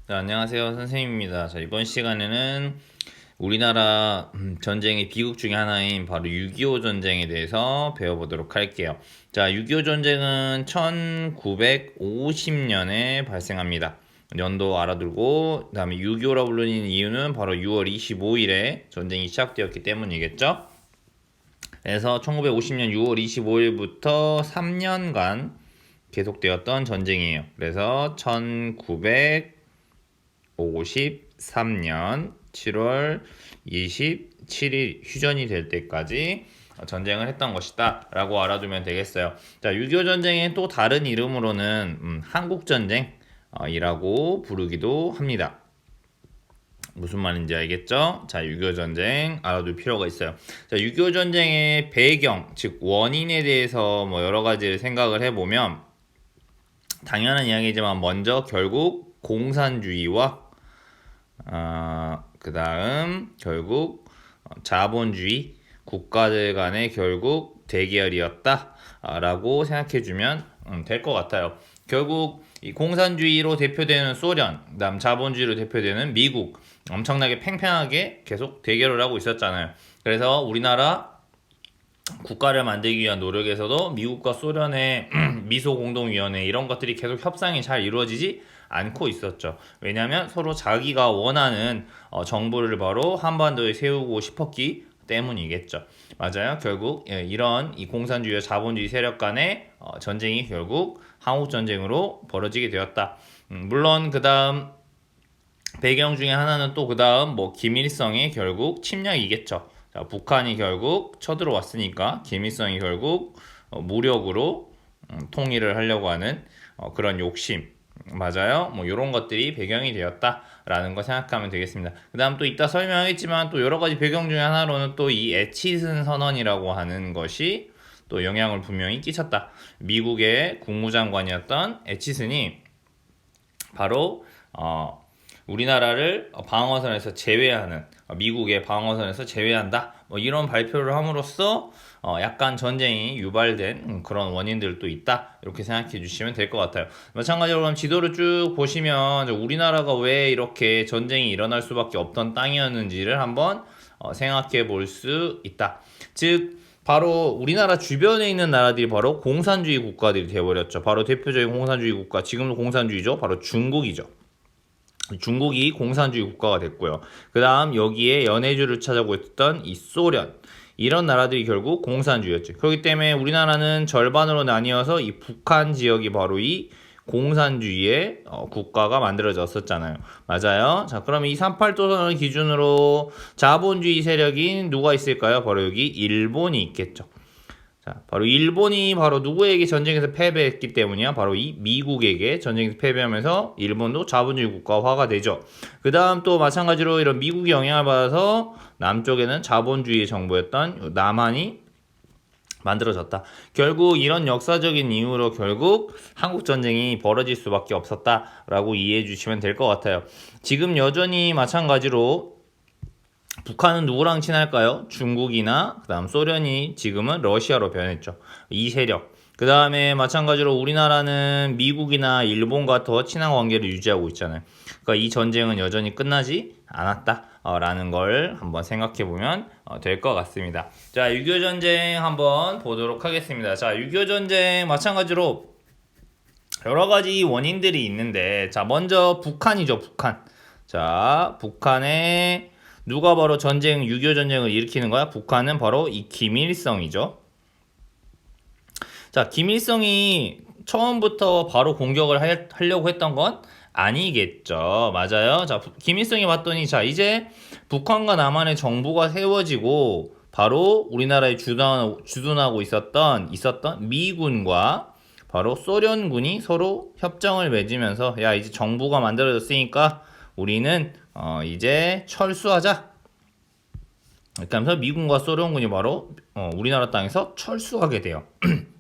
안녕하세요. 선생님입니다. 이번 시간에는 우리나라 전쟁의 비극 중에 하나인 바로 6.25 전쟁에 대해서 배워보도록 할게요. 6.25 전쟁은 1950년에 발생합니다. 연도 알아두고, 그 다음에 6.25라 불리는 이유는 바로 6월 25일에 전쟁이 시작되었기 때문이겠죠. 그래서 1950년 6월 25일부터 3년간 계속되었던 전쟁이에요. 그래서 1953년 7월 27일 휴전이 될 때까지 전쟁을 했던 것이다 라고 알아두면 되겠어요. 6.25 전쟁의 또 다른 이름으로는 한국전쟁이라고 부르기도 합니다. 무슨 말인지 알겠죠? 6.25 전쟁 알아둘 필요가 있어요. 6.25 전쟁의 배경, 즉 원인에 대해서 여러 가지를 생각을 해보면 당연한 이야기지만 먼저 결국 공산주의와 그 다음 결국 자본주의 국가들 간의 결국 대결이었다 라고 생각해주면 될 것 같아요. 결국 이 공산주의로 대표되는 소련, 그다음 자본주의로 대표되는 미국 엄청나게 팽팽하게 계속 대결을 하고 있었잖아요. 그래서 우리나라 국가를 만들기 위한 노력에서도 미국과 소련의 미소공동위원회 이런 것들이 계속 협상이 잘 이루어지지 않고 있었죠. 왜냐하면 서로 자기가 원하는 정부를 바로 한반도에 세우고 싶었기 때문이겠죠. 맞아요. 결국 이런 이 공산주의와 자본주의 세력 간의 전쟁이 결국 한국전쟁으로 벌어지게 되었다. 물론 그 다음 배경 중에 하나는 또 그 다음 김일성의 결국 침략이겠죠. 북한이 결국 쳐들어왔으니까 김일성이 결국 무력으로 통일을 하려고 하는 그런 욕심, 맞아요. 이런 것들이 배경이 되었다라는 거 생각하면 되겠습니다. 그 다음 또 이따 설명하겠지만 또 여러 가지 배경 중에 하나로는 또 이 에치슨 선언이라고 하는 것이 또 영향을 분명히 끼쳤다. 미국의 국무장관이었던 에치슨이 바로 우리나라를 방어선에서 제외하는, 미국의 방어선에서 제외한다 이런 발표를 함으로써 약간 전쟁이 유발된 그런 원인들도 있다 이렇게 생각해 주시면 될 것 같아요. 마찬가지로 그럼 지도를 쭉 보시면 우리나라가 왜 이렇게 전쟁이 일어날 수밖에 없던 땅이었는지를 한번 생각해 볼 수 있다. 즉 바로 우리나라 주변에 있는 나라들이 바로 공산주의 국가들이 되어버렸죠. 바로 대표적인 공산주의 국가, 지금도 공산주의죠. 바로 중국이죠. 중국이 공산주의 국가가 됐고요. 그 다음 여기에 연해주를 찾아오고 있었던 이 소련, 이런 나라들이 결국 공산주의였죠. 그렇기 때문에 우리나라는 절반으로 나뉘어서 이 북한 지역이 바로 이 공산주의의 국가가 만들어졌었잖아요. 맞아요. 그럼 이 38도선을 기준으로 자본주의 세력인 누가 있을까요? 바로 여기 일본이 있겠죠. 바로 일본이 바로 누구에게 전쟁에서 패배했기 때문이야? 바로 이 미국에게 전쟁에서 패배하면서 일본도 자본주의 국가화가 되죠. 그 다음 또 마찬가지로 이런 미국의 영향을 받아서 남쪽에는 자본주의 정부였던 남한이 만들어졌다. 결국 이런 역사적인 이유로 결국 한국전쟁이 벌어질 수밖에 없었다라고 이해해 주시면 될 것 같아요. 지금 여전히 마찬가지로 북한은 누구랑 친할까요? 중국이나 그다음 소련이 지금은 러시아로 변했죠. 이 세력. 그 다음에 마찬가지로 우리나라는 미국이나 일본과 더 친한 관계를 유지하고 있잖아요. 그러니까 이 전쟁은 여전히 끝나지 않았다라는 걸 한번 생각해 보면 될 것 같습니다. 6.25 전쟁 한번 보도록 하겠습니다. 6.25 전쟁 마찬가지로 여러 가지 원인들이 있는데, 먼저 북한이죠, 북한. 북한의 누가 바로 6.25 전쟁을 일으키는 거야? 북한은 바로 이 김일성이죠. 김일성이 처음부터 바로 공격을 하려고 했던 건 아니겠죠. 맞아요. 김일성이 봤더니 이제 북한과 남한의 정부가 세워지고 바로 우리나라에 주둔하고 있었던 미군과 바로 소련군이 서로 협정을 맺으면서 이제 정부가 만들어졌으니까 우리는 이제 철수하자. 이렇게 하면서 미군과 소련군이 바로 우리나라 땅에서 철수하게 돼요.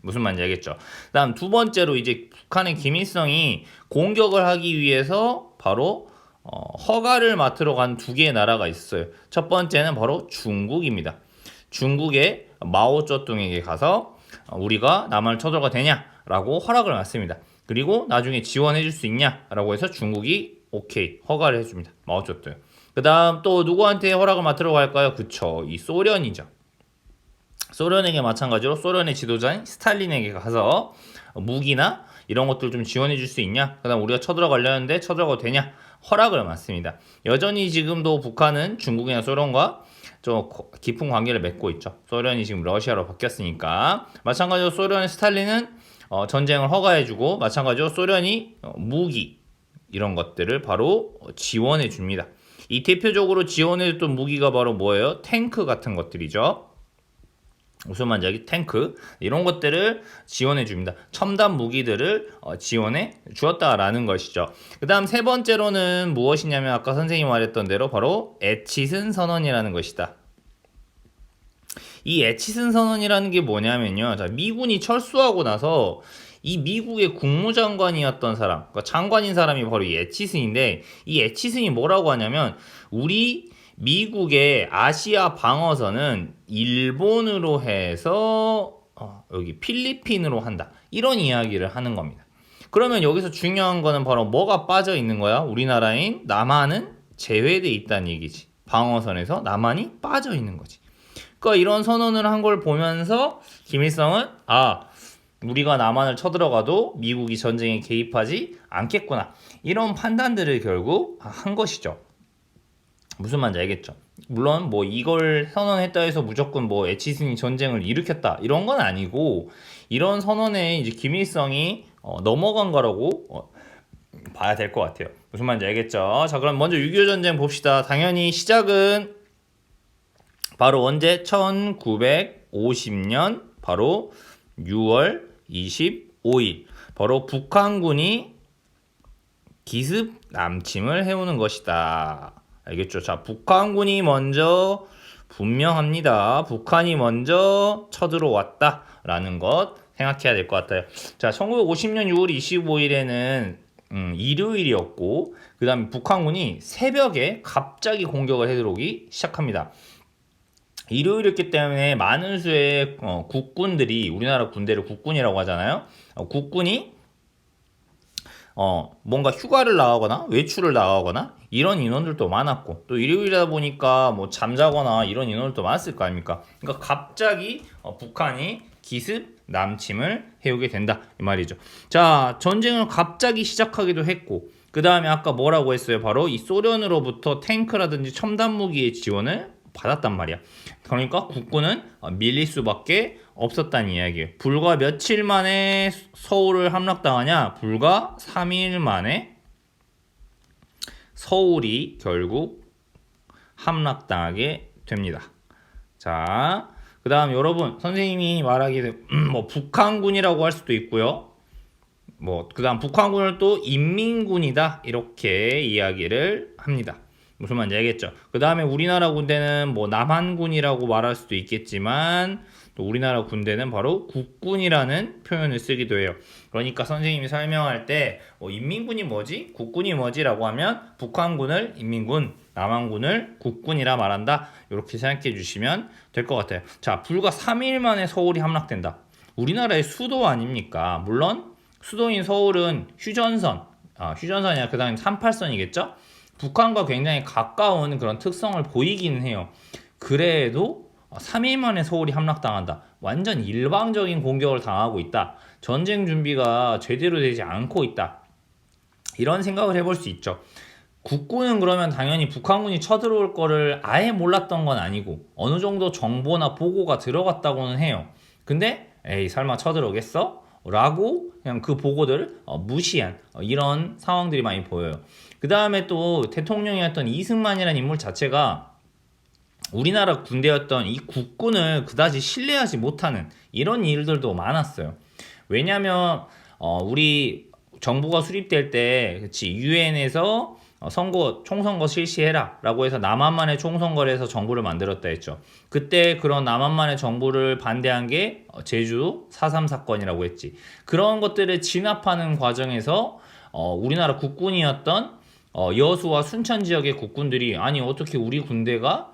무슨 말인지 알겠죠? 다음 두 번째로 이제 북한의 김일성이 공격을 하기 위해서 바로 허가를 맡으러 간 두 개의 나라가 있어요. 첫 번째는 바로 중국입니다. 중국의 마오쩌둥에게 가서 우리가 남한을 쳐들어가 되냐라고 허락을 맡습니다. 그리고 나중에 지원해 줄 수 있냐라고 해서 중국이 오케이 허가를 해줍니다. 마오쩌둥. 그 다음 또 누구한테 허락을 맡으러 갈까요? 그쵸, 이 소련이죠. 소련에게 마찬가지로 소련의 지도자인 스탈린에게 가서 무기나 이런 것들 좀 지원해 줄 수 있냐? 그 다음 우리가 쳐들어가려는데 쳐들어가도 되냐? 허락을 받습니다. 여전히 지금도 북한은 중국이나 소련과 좀 깊은 관계를 맺고 있죠. 소련이 지금 러시아로 바뀌었으니까. 마찬가지로 소련의 스탈린은 전쟁을 허가해주고, 마찬가지로 소련이 무기 이런 것들을 바로 지원해 줍니다. 이 대표적으로 지원해줬던 무기가 바로 뭐예요? 탱크 같은 것들이죠. 무슨 말인지 알겠지? 탱크 이런 것들을 지원해 줍니다. 첨단 무기들을 지원해 주었다라는 것이죠. 그 다음 세 번째로는 무엇이냐면 아까 선생님이 말했던 대로 바로 에치슨 선언이라는 것이다. 이 에치슨 선언이라는 게 뭐냐면요, 자, 미군이 철수하고 나서 이 미국의 국무장관이었던 사람, 그러니까 장관인 사람이 바로 이 에치슨인데, 이 에치슨이 뭐라고 하냐면 우리 미국의 아시아 방어선은 일본으로 해서 여기 필리핀으로 한다, 이런 이야기를 하는 겁니다. 그러면 여기서 중요한 거는 바로 뭐가 빠져 있는 거야? 우리나라인 남한은 제외돼 있다는 얘기지. 방어선에서 남한이 빠져 있는 거지. 그러니까 이런 선언을 한 걸 보면서 김일성은 우리가 남한을 쳐들어가도 미국이 전쟁에 개입하지 않겠구나, 이런 판단들을 결국 한 것이죠. 무슨 말인지 알겠죠? 물론 뭐 이걸 선언했다 해서 무조건 뭐 에치슨이 전쟁을 일으켰다 이런 건 아니고, 이런 선언에 이제 김일성이 넘어간 거라고 봐야 될 것 같아요. 무슨 말인지 알겠죠? 자, 그럼 먼저 6.25 전쟁 봅시다. 당연히 시작은 바로 언제? 1950년 바로 6월 25일 바로 북한군이 기습 남침을 해오는 것이다. 알겠죠? 자, 북한군이 먼저 분명합니다. 북한이 먼저 쳐들어왔다라는 것 생각해야 될 것 같아요. 자, 1950년 6월 25일에는 일요일이었고, 그 다음에 북한군이 새벽에 갑자기 공격을 해들어오기 시작합니다. 일요일이었기 때문에 많은 수의 국군들이, 우리나라 군대를 국군이라고 하잖아요. 국군이 뭔가 휴가를 나가거나 외출을 나가거나 이런 인원들도 많았고, 또 일요일이다 보니까 뭐 잠자거나 이런 인원들도 많았을 거 아닙니까? 그러니까 갑자기 북한이 기습 남침을 해오게 된다 이 말이죠. 자, 전쟁을 갑자기 시작하기도 했고, 그 다음에 아까 뭐라고 했어요? 바로 이 소련으로부터 탱크라든지 첨단 무기의 지원을 받았단 말이야. 그러니까 국군은 밀릴 수밖에 없었다는 이야기예요. 불과 며칠 만에 서울을 함락당하냐? 불과 3일 만에 서울이 결국 함락당하게 됩니다. 자, 그 다음 여러분, 선생님이 말하기에 뭐 북한군이라고 할 수도 있고요. 뭐 그 다음 북한군을 또 인민군이다 이렇게 이야기를 합니다. 무슨 말인지 알겠죠? 그 다음에 우리나라 군대는 뭐 남한군이라고 말할 수도 있겠지만, 또 우리나라 군대는 바로 국군이라는 표현을 쓰기도 해요. 그러니까 선생님이 설명할 때 인민군이 뭐지? 국군이 뭐지? 라고 하면 북한군을 인민군, 남한군을 국군이라 말한다, 이렇게 생각해 주시면 될 것 같아요. 자, 불과 3일 만에 서울이 함락된다. 우리나라의 수도 아닙니까? 물론 수도인 서울은 휴전선이 아니라 그 다음에 38선이겠죠? 북한과 굉장히 가까운 그런 특성을 보이긴 해요. 그래도 3일 만에 서울이 함락당한다. 완전 일방적인 공격을 당하고 있다. 전쟁 준비가 제대로 되지 않고 있다. 이런 생각을 해볼 수 있죠. 국군은 그러면 당연히 북한군이 쳐들어올 거를 아예 몰랐던 건 아니고 어느 정도 정보나 보고가 들어갔다고는 해요. 근데 에이 설마 쳐들어오겠어? 라고 그냥 그 보고들을 무시한 이런 상황들이 많이 보여요. 그 다음에 또 대통령이었던 이승만이라는 인물 자체가 우리나라 군대였던 이 국군을 그다지 신뢰하지 못하는 이런 일들도 많았어요. 왜냐면 우리 정부가 수립될 때 유엔에서 총선거 실시해라 라고 해서 남한만의 총선거를 해서 정부를 만들었다 했죠. 그때 그런 남한만의 정부를 반대한 게 제주 4.3 사건이라고 했지. 그런 것들을 진압하는 과정에서 우리나라 국군이었던 여수와 순천 지역의 국군들이 아니 어떻게 우리 군대가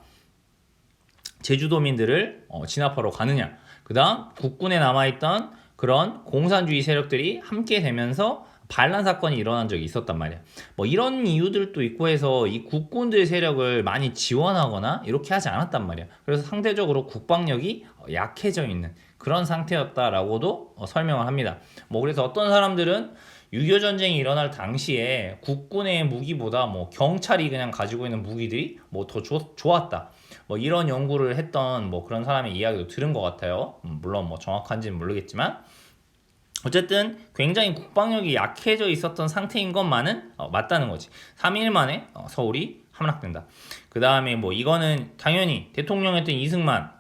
제주도민들을 진압하러 가느냐. 그 다음 국군에 남아있던 그런 공산주의 세력들이 함께 되면서 반란 사건이 일어난 적이 있었단 말이야. 뭐 이런 이유들도 있고 해서 이 국군들 세력을 많이 지원하거나 이렇게 하지 않았단 말이야. 그래서 상대적으로 국방력이 약해져 있는 그런 상태였다라고도 설명을 합니다. 뭐 그래서 어떤 사람들은 6.25 전쟁이 일어날 당시에 국군의 무기보다 뭐 경찰이 그냥 가지고 있는 무기들이 뭐 더 좋았다. 뭐 이런 연구를 했던 뭐 그런 사람의 이야기도 들은 것 같아요. 물론 뭐 정확한지는 모르겠지만 어쨌든 굉장히 국방력이 약해져 있었던 상태인 것만은 맞다는 거지. 3일 만에 서울이 함락된다. 그 다음에 뭐 이거는 당연히 대통령이었던 이승만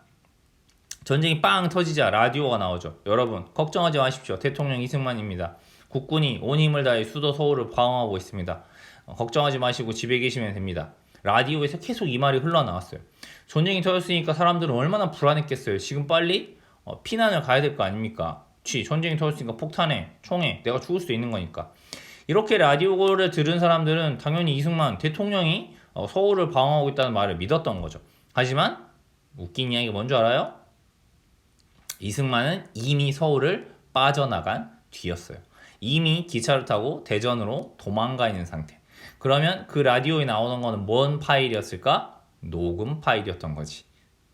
전쟁이 빵 터지자 라디오가 나오죠. 여러분 걱정하지 마십시오. 대통령 이승만입니다. 국군이 온 힘을 다해 수도 서울을 방어하고 있습니다. 걱정하지 마시고 집에 계시면 됩니다. 라디오에서 계속 이 말이 흘러나왔어요. 전쟁이 터졌으니까 사람들은 얼마나 불안했겠어요. 지금 빨리 피난을 가야 될 거 아닙니까? 전쟁이 터졌으니까 폭탄에 총에 내가 죽을 수도 있는 거니까. 이렇게 라디오를 들은 사람들은 당연히 이승만 대통령이 서울을 방어하고 있다는 말을 믿었던 거죠. 하지만 웃긴 이야기가 뭔지 알아요? 이승만은 이미 서울을 빠져나간 뒤였어요. 이미 기차를 타고 대전으로 도망가 있는 상태. 그러면 그 라디오에 나오는 거는 뭔 파일이었을까? 녹음 파일이었던 거지.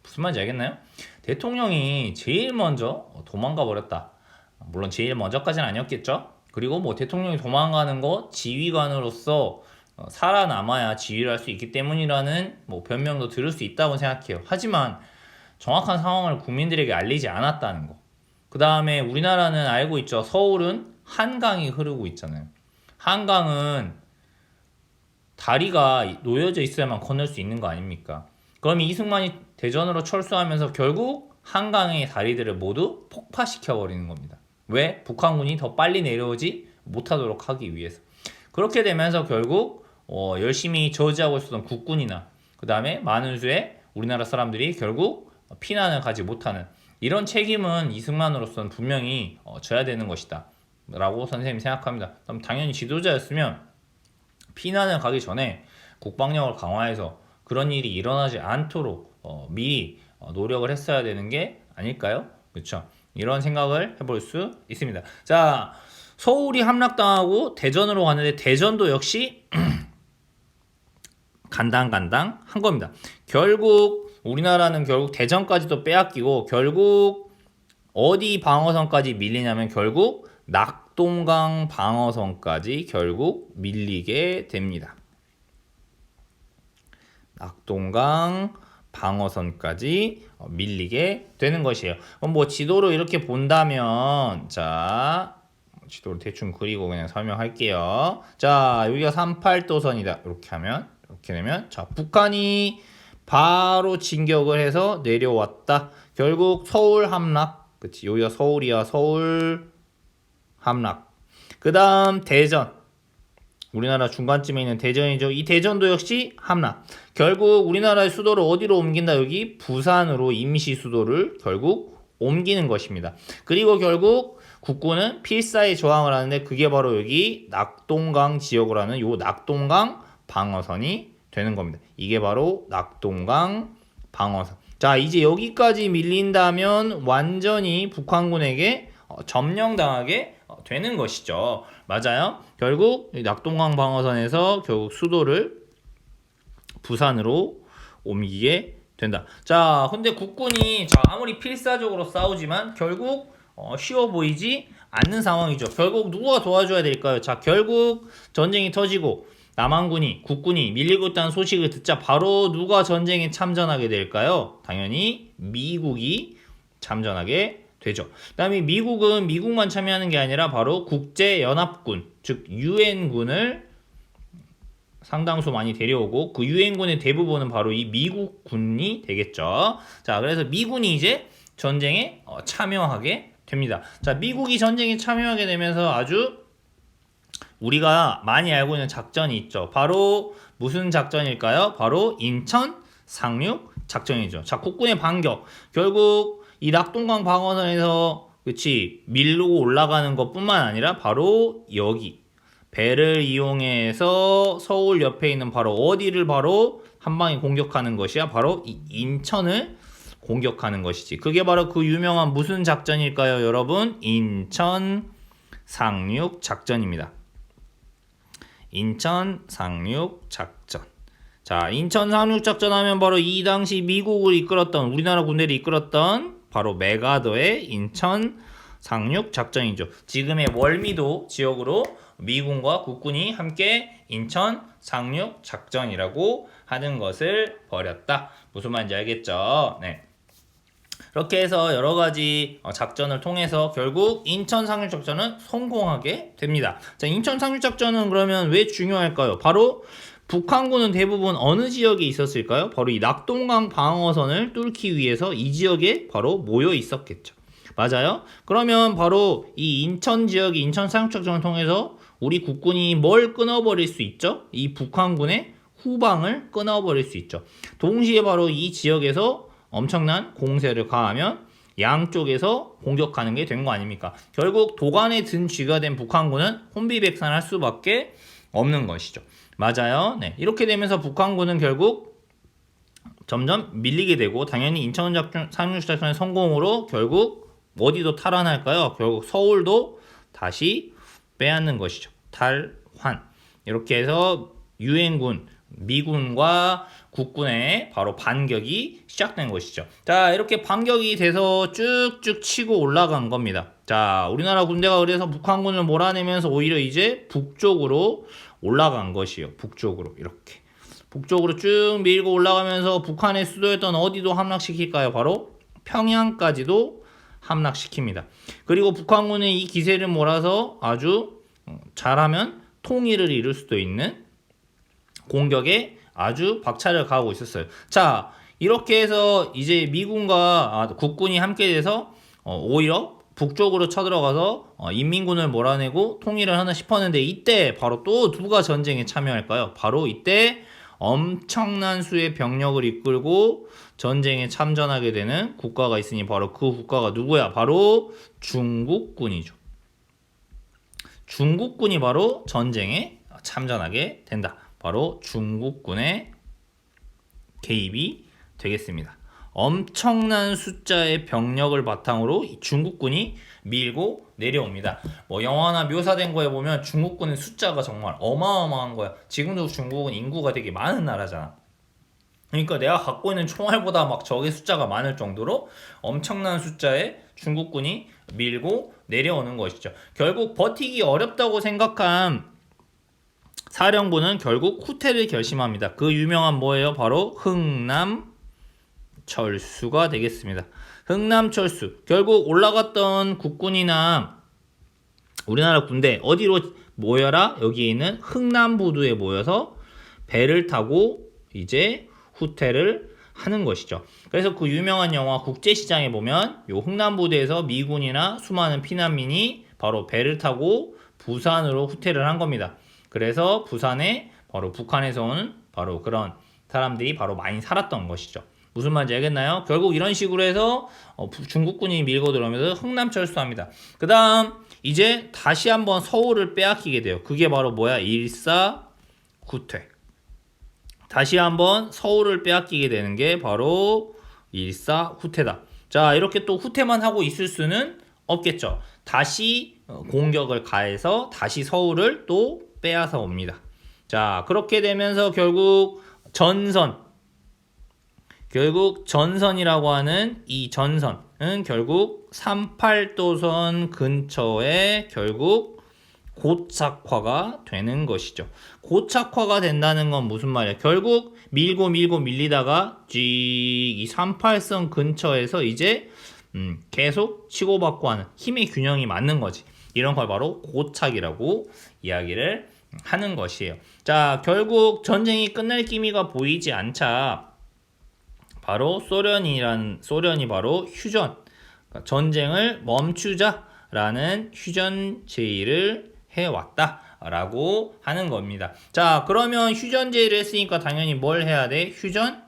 무슨 말인지 알겠나요? 대통령이 제일 먼저 도망가 버렸다. 물론 제일 먼저까지는 아니었겠죠. 그리고 뭐 대통령이 도망가는 거 지휘관으로서 살아남아야 지휘를 할 수 있기 때문이라는 뭐 변명도 들을 수 있다고 생각해요. 하지만 정확한 상황을 국민들에게 알리지 않았다는 거. 그 다음에 우리나라는 알고 있죠. 서울은 한강이 흐르고 있잖아요. 한강은 다리가 놓여져 있어야만 건널 수 있는 거 아닙니까? 그럼 이승만이 대전으로 철수하면서 결국 한강의 다리들을 모두 폭파시켜버리는 겁니다. 왜? 북한군이 더 빨리 내려오지 못하도록 하기 위해서. 그렇게 되면서 결국 열심히 저지하고 있었던 국군이나 그 다음에 많은 수의 우리나라 사람들이 결국 피난을 가지 못하는 이런 책임은 이승만으로서는 분명히 져야 되는 것이다 라고 선생님이 생각합니다. 그럼 당연히 지도자였으면 피난을 가기 전에 국방력을 강화해서 그런 일이 일어나지 않도록 미리 노력을 했어야 되는 게 아닐까요? 그렇죠? 이런 생각을 해볼 수 있습니다. 자, 서울이 함락당하고 대전으로 갔는데 대전도 역시 간당간당 한 겁니다. 결국 우리나라는 결국 대전까지도 빼앗기고 결국 어디 방어선까지 밀리냐면 결국 낙동강 방어선까지 결국 밀리게 됩니다. 낙동강 방어선까지 밀리게 되는 것이에요. 그럼 뭐 지도로 이렇게 본다면 자 지도를 대충 그리고 그냥 설명할게요. 자 여기가 38도선이다. 이렇게 하면 이렇게 되면 자 북한이 바로 진격을 해서 내려왔다. 결국 서울 함락. 그치 여기가 서울이야. 서울 함락. 그 다음 대전. 우리나라 중간쯤에 있는 대전이죠. 이 대전도 역시 함락. 결국 우리나라의 수도를 어디로 옮긴다? 여기 부산으로 임시 수도를 결국 옮기는 것입니다. 그리고 결국 국군은 필사에 저항을 하는데 그게 바로 여기 낙동강 지역으로 하는 요 낙동강 방어선이 되는 겁니다. 이게 바로 낙동강 방어선. 자 이제 여기까지 밀린다면 완전히 북한군에게 점령당하게 되는 것이죠. 맞아요. 결국 낙동강 방어선에서 결국 수도를 부산으로 옮기게 된다. 자, 근데 국군이 아무리 필사적으로 싸우지만 결국 쉬워 보이지 않는 상황이죠. 결국 누가 도와줘야 될까요? 자, 결국 전쟁이 터지고 남한군이 국군이 밀리고 있다는 소식을 듣자 바로 누가 전쟁에 참전하게 될까요? 당연히 미국이 참전하게 되죠. 그 다음에 미국은 미국만 참여하는 게 아니라 바로 국제연합군, 즉 유엔군을 상당수 많이 데려오고 그 유엔군의 대부분은 바로 이 미국군이 되겠죠. 자, 그래서 미군이 이제 전쟁에 참여하게 됩니다. 자, 미국이 전쟁에 참여하게 되면서 아주 우리가 많이 알고 있는 작전이 있죠. 바로 무슨 작전일까요? 바로 인천 상륙 작전이죠. 자, 국군의 반격. 결국 이 낙동강 방어선에서 밀고 올라가는 것뿐만 아니라 바로 여기 배를 이용해서 서울 옆에 있는 바로 어디를 바로 한 방에 공격하는 것이야? 바로 이 인천을 공격하는 것이지. 그게 바로 그 유명한 무슨 작전일까요, 여러분? 인천 상륙 작전입니다. 인천 상륙작전. 자, 인천 상륙작전 하면 바로 이 당시 미국을 이끌었던, 우리나라 군대를 이끌었던 바로 메가더의 인천 상륙작전이죠. 지금의 월미도 지역으로 미군과 국군이 함께 인천 상륙작전이라고 하는 것을 벌였다. 무슨 말인지 알겠죠? 네. 이렇게 해서 여러 가지 작전을 통해서 결국 인천 상륙작전은 성공하게 됩니다. 자, 인천 상륙작전은 그러면 왜 중요할까요? 바로 북한군은 대부분 어느 지역에 있었을까요? 바로 이 낙동강 방어선을 뚫기 위해서 이 지역에 바로 모여 있었겠죠. 맞아요? 그러면 바로 이 인천 지역의 인천 상륙작전을 통해서 우리 국군이 뭘 끊어버릴 수 있죠? 이 북한군의 후방을 끊어버릴 수 있죠. 동시에 바로 이 지역에서 엄청난 공세를 가하면 양쪽에서 공격하는 게 된 거 아닙니까? 결국 도간에 든 쥐가 된 북한군은 혼비백산할 수밖에 없는 것이죠. 맞아요. 네. 이렇게 되면서 북한군은 결국 점점 밀리게 되고 당연히 인천 상륙작전의 성공으로 결국 어디도 탈환할까요? 결국 서울도 다시 빼앗는 것이죠. 탈환. 이렇게 해서 유엔군, 미군과 국군의 바로 반격이 시작된 것이죠. 자, 이렇게 반격이 돼서 쭉쭉 치고 올라간 겁니다. 자, 우리나라 군대가 그래서 북한군을 몰아내면서 오히려 이제 북쪽으로 올라간 것이에요. 북쪽으로 이렇게. 북쪽으로 쭉 밀고 올라가면서 북한의 수도였던 어디도 함락시킬까요? 바로 평양까지도 함락시킵니다. 그리고 북한군은 이 기세를 몰아서 아주 잘하면 통일을 이룰 수도 있는 공격에 아주 박차를 가하고 있었어요. 자, 이렇게 해서 이제 미군과 국군이 함께 돼서 오히려 북쪽으로 쳐들어가서 인민군을 몰아내고 통일을 하나 싶었는데 이때 바로 또 누가 전쟁에 참여할까요? 바로 이때 엄청난 수의 병력을 이끌고 전쟁에 참전하게 되는 국가가 있으니 바로 그 국가가 누구야? 바로 중국군이죠. 중국군이 바로 전쟁에 참전하게 된다. 바로 중국군의 개입이 되겠습니다. 엄청난 숫자의 병력을 바탕으로 중국군이 밀고 내려옵니다. 뭐 영화나 묘사된 거에 보면 중국군의 숫자가 정말 어마어마한 거야. 지금도 중국은 인구가 되게 많은 나라잖아. 그러니까 내가 갖고 있는 총알보다 막 적의 숫자가 많을 정도로 엄청난 숫자의 중국군이 밀고 내려오는 것이죠. 결국 버티기 어렵다고 생각한 사령부는 결국 후퇴를 결심합니다. 그 유명한 뭐예요? 바로 흥남철수가 되겠습니다. 흥남철수. 결국 올라갔던 국군이나 우리나라 군대 어디로 모여라? 여기에 있는 흥남부두에 모여서 배를 타고 이제 후퇴를 하는 것이죠. 그래서 그 유명한 영화 국제시장에 보면 요 흥남부두에서 미군이나 수많은 피난민이 바로 배를 타고 부산으로 후퇴를 한 겁니다. 그래서 부산에 바로 북한에서 온 바로 그런 사람들이 바로 많이 살았던 것이죠. 무슨 말인지 알겠나요? 결국 이런 식으로 해서 중국군이 밀고 들어오면서 흥남철수합니다. 그 다음 이제 다시 한번 서울을 빼앗기게 돼요. 그게 바로 뭐야? 일사후퇴. 다시 한번 서울을 빼앗기게 되는 게 바로 일사후퇴다. 자, 이렇게 또 후퇴만 하고 있을 수는 없겠죠. 다시 공격을 가해서 다시 서울을 또 빼앗아 옵니다. 자, 그렇게 되면서 결국 전선이라고 하는 이 전선은 결국 38도선 근처에 결국 고착화가 되는 것이죠. 고착화가 된다는 건 무슨 말이야? 결국 밀고 밀리다가 이 38선 근처에서 이제 계속 치고받고 하는 힘의 균형이 맞는 거지. 이런 걸 바로 고착이라고 이야기를 하는 것이에요. 자, 결국 전쟁이 끝날 기미가 보이지 않자 바로 소련이 바로 휴전, 그러니까 전쟁을 멈추자라는 휴전 제의를 해왔다라고 하는 겁니다. 자, 그러면 휴전 제의를 했으니까 당연히 뭘 해야 돼? 휴전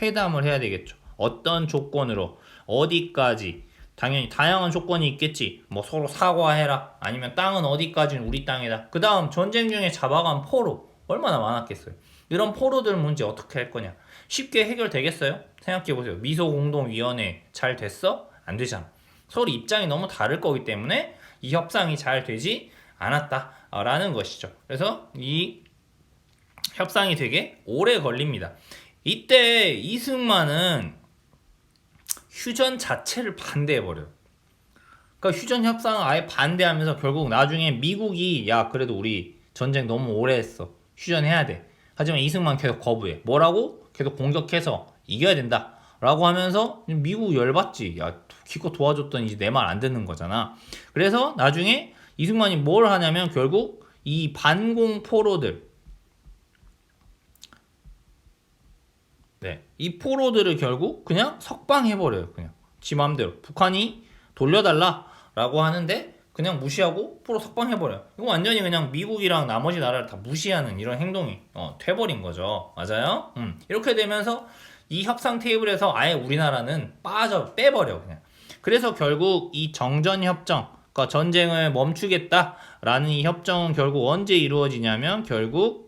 회담을 해야 되겠죠. 어떤 조건으로 어디까지? 당연히 다양한 조건이 있겠지. 뭐 서로 사과해라. 아니면 땅은 어디까지는 우리 땅이다. 그 다음 전쟁 중에 잡아간 포로 얼마나 많았겠어요. 이런 포로들 문제 어떻게 할 거냐. 쉽게 해결되겠어요? 생각해보세요. 미소공동위원회 잘 됐어? 안 되잖아. 서로 입장이 너무 다를 거기 때문에 이 협상이 잘 되지 않았다 라는 것이죠. 그래서 이 협상이 되게 오래 걸립니다. 이때 이승만은 휴전 자체를 반대해버려요. 그러니까 휴전 협상을 아예 반대하면서 결국 나중에 미국이 야 그래도 우리 전쟁 너무 오래 했어. 휴전해야 돼. 하지만 이승만 계속 거부해. 뭐라고? 계속 공격해서 이겨야 된다. 라고 하면서 미국 열받지. 야 기껏 도와줬더니 이제 내 말 안 듣는 거잖아. 그래서 나중에 이승만이 뭘 하냐면 결국 이 반공 포로들 네, 이 포로들을 결국 그냥 석방해버려요. 그냥 지 맘대로 북한이 돌려달라라고 하는데 그냥 무시하고 포로 석방해버려요. 이거 완전히 그냥 미국이랑 나머지 나라를 다 무시하는 이런 행동이 돼버린 거죠. 맞아요? 이렇게 되면서 이 협상 테이블에서 아예 우리나라는 빼버려 그냥. 그래서 결국 이 정전협정, 그러니까 전쟁을 멈추겠다라는 이 협정은 결국 언제 이루어지냐면 결국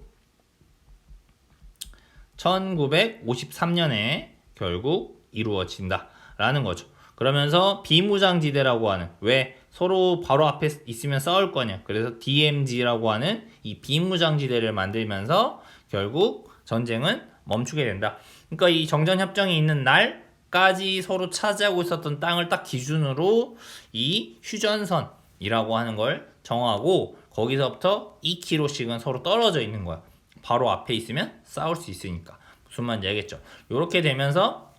1953년에 결국 이루어진다라는 거죠. 그러면서 비무장지대라고 하는 왜 서로 바로 앞에 있으면 싸울 거냐. 그래서 DMZ라고 하는 이 비무장지대를 만들면서 결국 전쟁은 멈추게 된다. 그러니까 이 정전협정이 있는 날까지 서로 차지하고 있었던 땅을 딱 기준으로 이 휴전선이라고 하는 걸 정하고 거기서부터 2km씩은 서로 떨어져 있는 거야. 바로 앞에 있으면 싸울 수 있으니까. 무슨 말인지 알겠죠? 이렇게 되면서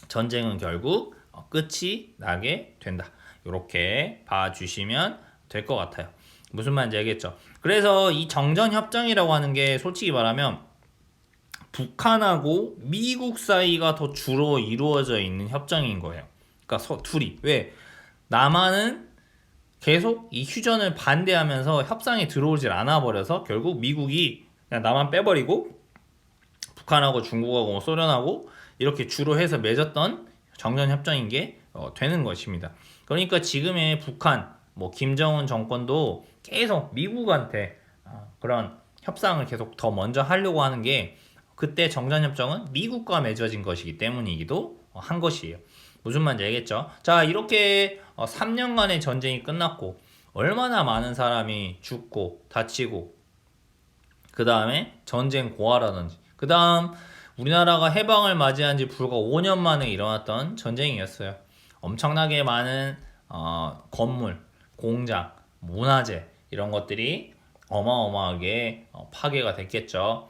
전쟁은 결국 끝이 나게 된다. 이렇게 봐주시면 될 것 같아요. 무슨 말인지 알겠죠? 그래서 이 정전협정이라고 하는 게 솔직히 말하면 북한하고 미국 사이가 더 주로 이루어져 있는 협정인 거예요. 그러니까 둘이. 왜? 남한은 계속 이 휴전을 반대하면서 협상에 들어오질 않아 버려서 결국 미국이 그냥 남한 빼버리고 북한하고 중국하고 뭐 소련하고 이렇게 주로 해서 맺었던 정전협정인 게 되는 것입니다. 그러니까 지금의 북한, 뭐 김정은 정권도 계속 미국한테 그런 협상을 계속 더 먼저 하려고 하는 게 그때 정전협정은 미국과 맺어진 것이기 때문이기도 한 것이에요. 무슨 말인지 알겠죠? 자, 이렇게 3년간의 전쟁이 끝났고 얼마나 많은 사람이 죽고 다치고 그 다음에 전쟁 고하라든지 그 다음 우리나라가 해방을 맞이한 지 불과 5년 만에 일어났던 전쟁이었어요. 엄청나게 많은 건물, 공장, 문화재 이런 것들이 어마어마하게 파괴가 됐겠죠.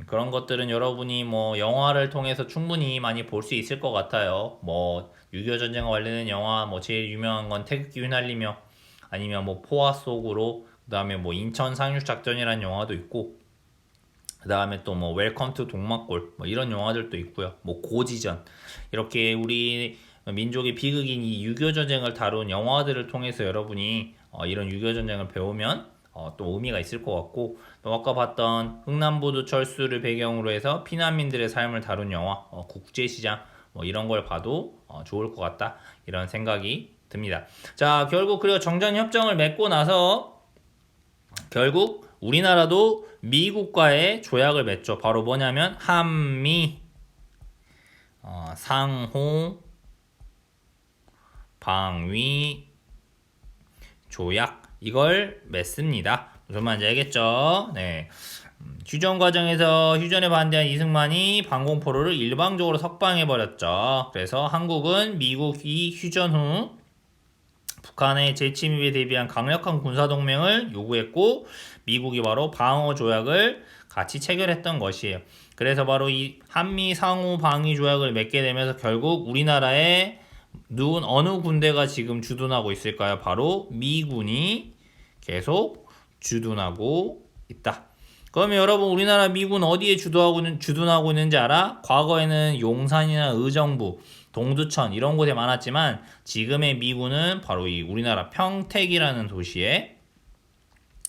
그런 것들은 여러분이 뭐 영화를 통해서 충분히 많이 볼 수 있을 것 같아요. 뭐 6.25 전쟁과 관련된 영화 뭐 제일 유명한 건 태극기 휘날리며 아니면 뭐 포화 속으로 그 다음에 뭐 인천 상륙작전이라는 영화도 있고 그 다음에 또 뭐 웰컴 투 동막골 뭐 이런 영화들도 있고요. 뭐 고지전 이렇게 우리 민족의 비극인 이 6.25 전쟁을 다룬 영화들을 통해서 여러분이 이런 6.25 전쟁을 배우면 또 의미가 있을 것 같고 또 아까 봤던 흥남부두 철수를 배경으로 해서 피난민들의 삶을 다룬 영화 국제시장 뭐 이런 걸 봐도 좋을 것 같다 이런 생각이 듭니다. 자 결국 그리고 정전협정을 맺고 나서 결국 우리나라도 미국과의 조약을 맺죠. 바로 뭐냐면 한미 상호 방위 조약 이걸 맺습니다. 무슨 말인지 알겠죠? 네. 휴전 과정에서 휴전에 반대한 이승만이 반공포로를 일방적으로 석방해버렸죠. 그래서 한국은 미국이 휴전 후 북한의 재침입에 대비한 강력한 군사동맹을 요구했고 미국이 바로 방어 조약을 같이 체결했던 것이에요. 그래서 바로 이 한미 상호 방위 조약을 맺게 되면서 결국 우리나라에 어느 군대가 지금 주둔하고 있을까요? 바로 미군이 계속 주둔하고 있다. 그러면 여러분 우리나라 미군 어디에 주둔하고 있는지 알아? 과거에는 용산이나 의정부, 동두천 이런 곳에 많았지만 지금의 미군은 바로 이 우리나라 평택이라는 도시에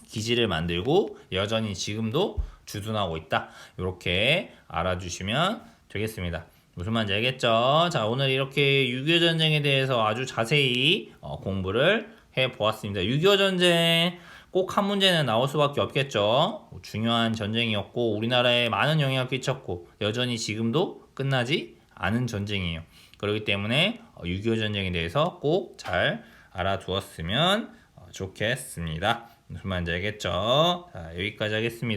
기지를 만들고 여전히 지금도 주둔하고 있다. 이렇게 알아주시면 되겠습니다. 무슨 말인지 알겠죠? 자, 오늘 이렇게 6.25 전쟁에 대해서 아주 자세히 공부를 해보았습니다. 6.25 전쟁 꼭 한 문제는 나올 수밖에 없겠죠. 중요한 전쟁이었고 우리나라에 많은 영향을 끼쳤고 여전히 지금도 끝나지 않은 전쟁이에요. 그렇기 때문에 6.25 전쟁에 대해서 꼭 잘 알아두었으면 좋겠습니다. 무슨 말인지 알겠죠? 자, 여기까지 하겠습니다.